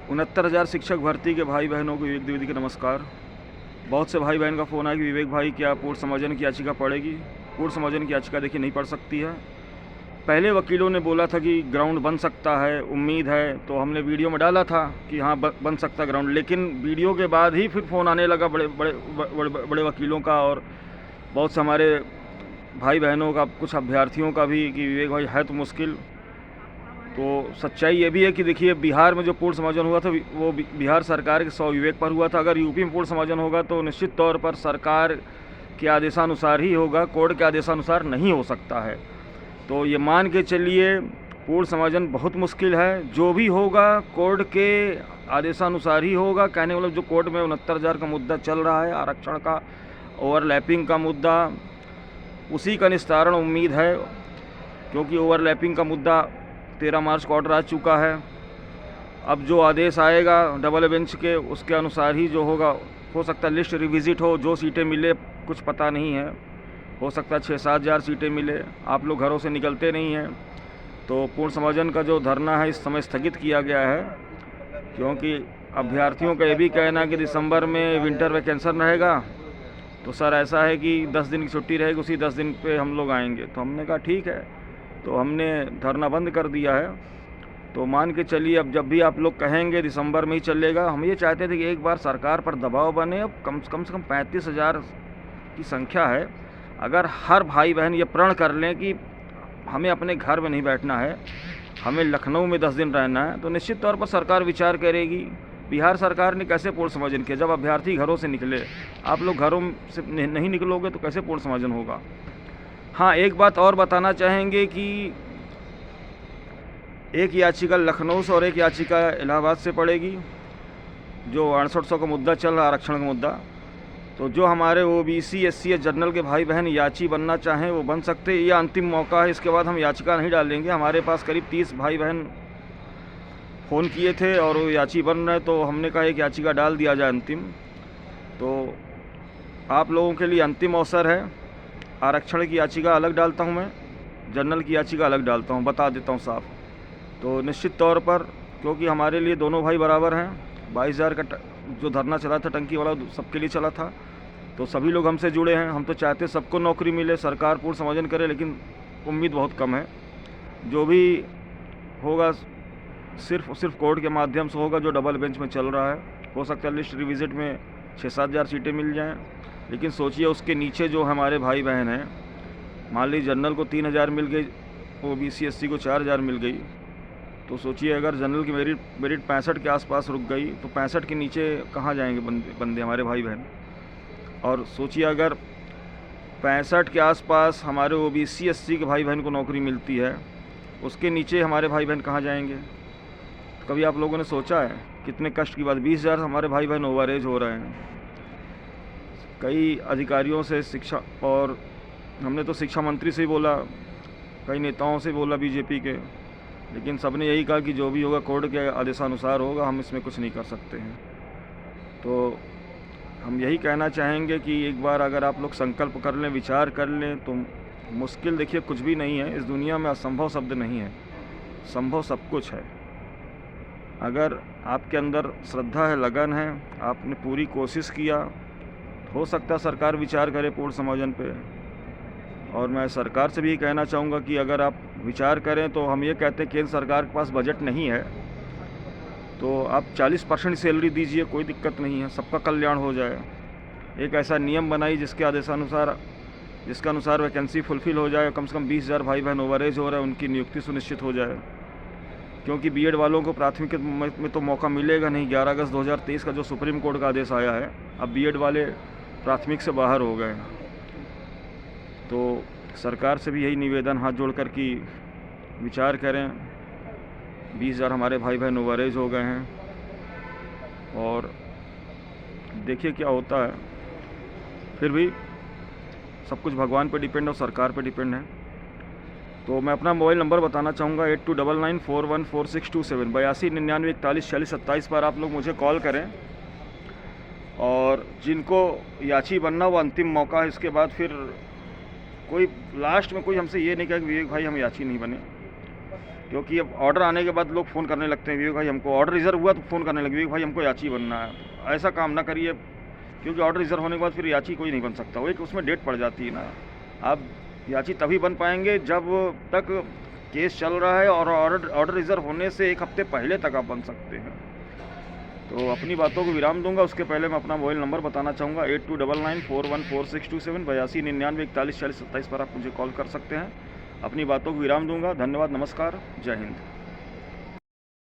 69,000 शिक्षक भर्ती के भाई बहनों को विवेक द्विवेदी का नमस्कार। बहुत से भाई बहन का फ़ोन आया कि विवेक भाई क्या पूर्ण समायोजन की याचिका पड़ेगी। पूर्ण समायोजन की याचिका देखिए नहीं पड़ सकती है। पहले वकीलों ने बोला था कि ग्राउंड बन सकता है, उम्मीद है, तो हमने वीडियो में डाला था कि हाँ बन सकता है ग्राउंड, लेकिन वीडियो के बाद ही फिर फ़ोन आने लगा बड़े बड़े बड़े बड़े वकीलों का और बहुत से हमारे भाई बहनों का, कुछ अभ्यर्थियों का भी कि विवेक भाई है तो मुश्किल। तो सच्चाई ये भी है कि देखिए बिहार में जो पूर्ण समायोजन हुआ था वो बिहार सरकार के स्वविवेक पर हुआ था। अगर यूपी में पूर्ण समायोजन होगा तो निश्चित तौर पर सरकार के आदेशानुसार ही होगा, कोर्ट के आदेशानुसार नहीं हो सकता है। तो ये मान के चलिए पूर्ण समायोजन बहुत मुश्किल है। जो भी होगा कोर्ट के आदेशानुसार ही होगा। कहने मतलब जो कोर्ट में 69,000 का मुद्दा चल रहा है, आरक्षण का, ओवरलैपिंग का मुद्दा, उसी का निस्तारण उम्मीद है, क्योंकि ओवरलैपिंग का मुद्दा 13 मार्च को ऑर्डर आ चुका है। अब जो आदेश आएगा डबल बेंच के, उसके अनुसार ही जो होगा। हो सकता है लिस्ट रिविज़िट हो, जो सीटें मिले कुछ पता नहीं है, हो सकता है 6-7 हज़ार सीटें मिले। आप लोग घरों से निकलते नहीं हैं, तो पूर्ण समायोजन का जो धरना है इस समय स्थगित किया गया है, क्योंकि अभ्यर्थियों का ये भी कहना है कि दिसंबर में विंटर वैकेंशन रहेगा। तो सर ऐसा है कि 10 दिन की छुट्टी रहेगी, उसी 10 दिन पे हम लोग आएंगे। तो हमने कहा ठीक है, तो हमने धरना बंद कर दिया है। तो मान के चलिए अब जब भी आप लोग कहेंगे दिसंबर में ही चलेगा। हम ये चाहते थे कि एक बार सरकार पर दबाव बने। अब कम से कम 35,000 की संख्या है। अगर हर भाई बहन ये प्रण कर लें कि हमें अपने घर में नहीं बैठना है, हमें लखनऊ में 10 दिन रहना है, तो निश्चित तौर पर सरकार विचार करेगी। बिहार सरकार ने कैसे पूर्ण समायोजन किया? जब अभ्यर्थी घरों से निकले, आप लोग घरों से नहीं निकलोगे तो कैसे पूर्ण समायोजन होगा? हाँ, एक बात और बताना चाहेंगे कि एक याचिका लखनऊ से और एक याचिका इलाहाबाद से पड़ेगी। जो 6800 का मुद्दा चल रहा है, आरक्षण का मुद्दा, तो जो हमारे ओबीसी एससी या जनरल के भाई बहन याची बनना चाहें वो बन सकते हैं। ये अंतिम मौका है, इसके बाद हम याचिका नहीं डालेंगे। हमारे पास करीब 30 भाई बहन फ़ोन किए थे और वो याची बन रहे, तो हमने कहा एक याचिका डाल दिया जाए अंतिम। तो आप लोगों के लिए अंतिम अवसर है। आरक्षण की याचिका अलग डालता हूँ मैं, जनरल की याचिका अलग डालता हूँ, बता देता हूँ साफ। तो निश्चित तौर पर, क्योंकि हमारे लिए दोनों भाई बराबर हैं। 22,000 का जो धरना चला था टंकी वाला, सबके लिए चला था, तो सभी लोग हमसे जुड़े हैं। हम तो चाहते हैं सबको नौकरी मिले, सरकार पूर्ण समायोजन करे, लेकिन उम्मीद बहुत कम है। जो भी होगा सिर्फ कोर्ट के माध्यम से होगा, जो डबल बेंच में चल रहा है। हो सकता है लिस्ट रिविज़िट में 6-7 हज़ार सीटें मिल जाएँ, लेकिन सोचिए उसके नीचे जो हमारे भाई बहन हैं, मान लीजिए जनरल को 3,000 मिल गई, ओबीसी एससी को 4,000 मिल गई, तो सोचिए अगर जनरल की मेरिट 65 के आसपास रुक गई तो 65 के नीचे कहाँ जाएंगे बंदे हमारे भाई बहन। और सोचिए अगर 65 के आसपास हमारे ओबीसी एससी के भाई बहन को नौकरी मिलती है, उसके नीचे हमारे भाई बहन कहाँ जाएंगे? तो कभी आप लोगों ने सोचा है कितने कष्ट की बात? 20,000 हमारे भाई बहन ओवर एज हो रहे हैं। कई अधिकारियों से शिक्षा, और हमने तो शिक्षा मंत्री से ही बोला, कई नेताओं से बोला बीजेपी के, लेकिन सबने यही कहा कि जो भी होगा कोर्ट के आदेशानुसार होगा, हम इसमें कुछ नहीं कर सकते हैं। तो हम यही कहना चाहेंगे कि एक बार अगर आप लोग संकल्प कर लें, विचार कर लें, तो मुश्किल देखिए कुछ भी नहीं है। इस दुनिया में असंभव शब्द नहीं है, संभव सब कुछ है। अगर आपके अंदर श्रद्धा है, लगन है, आपने पूरी कोशिश किया, हो सकता है सरकार विचार करे पूर्ण समायोजन पे। और मैं सरकार से भी ये कहना चाहूँगा कि अगर आप विचार करें, तो हम ये कहते हैं केंद्र सरकार के पास बजट नहीं है, तो आप 40% सैलरी दीजिए, कोई दिक्कत नहीं है, सबका कल्याण हो जाए। एक ऐसा नियम बनाइए जिसके अनुसार वैकेंसी फुलफ़िल हो जाए। कम से कम 20,000 भाई बहन ओवरेज हो रहे हैं, उनकी नियुक्ति सुनिश्चित हो जाए। क्योंकि बीएड वालों को प्राथमिक में तो मौका मिलेगा नहीं। 11 अगस्त 2023 का जो सुप्रीम कोर्ट का आदेश आया है, अब बीएड वाले प्राथमिक से बाहर हो गए। तो सरकार से भी यही निवेदन हाथ जोड़कर कि विचार करें। 20,000 हमारे भाई बहन ओवरेज हो गए हैं, और देखिए क्या होता है। फिर भी सब कुछ भगवान पे डिपेंड और सरकार पे डिपेंड है। तो मैं अपना मोबाइल नंबर बताना चाहूँगा, 8299414627, 8299414627 पर आप लोग मुझे कॉल करें। और जिनको याची बनना वो अंतिम मौका है। इसके बाद फिर कोई लास्ट में कोई हमसे ये नहीं कहे कि विवेक भाई हम याची नहीं बने। क्योंकि अब ऑर्डर आने के बाद लोग फ़ोन करने लगते हैं, विवेक भाई हमको ऑर्डर रिज़र्व हुआ तो फ़ोन करने लगे, विवेक भाई हमको याची बनना है। ऐसा काम ना करिए, क्योंकि ऑर्डर रिज़र्व होने के बाद फिर याची कोई नहीं बन सकता, वो एक उसमें डेट पड़ जाती है ना। आप याची तभी बन पाएंगे जब तक केस चल रहा है, और ऑर्डर रिज़र्व होने से 1 हफ्ते पहले तक आप बन सकते हैं। तो अपनी बातों को विराम दूंगा, उसके पहले मैं अपना मोबाइल नंबर बताना चाहूँगा 8299414627 8299414127 पर आप मुझे कॉल कर सकते हैं। अपनी बातों को विराम दूंगा। धन्यवाद, नमस्कार, जय हिंद।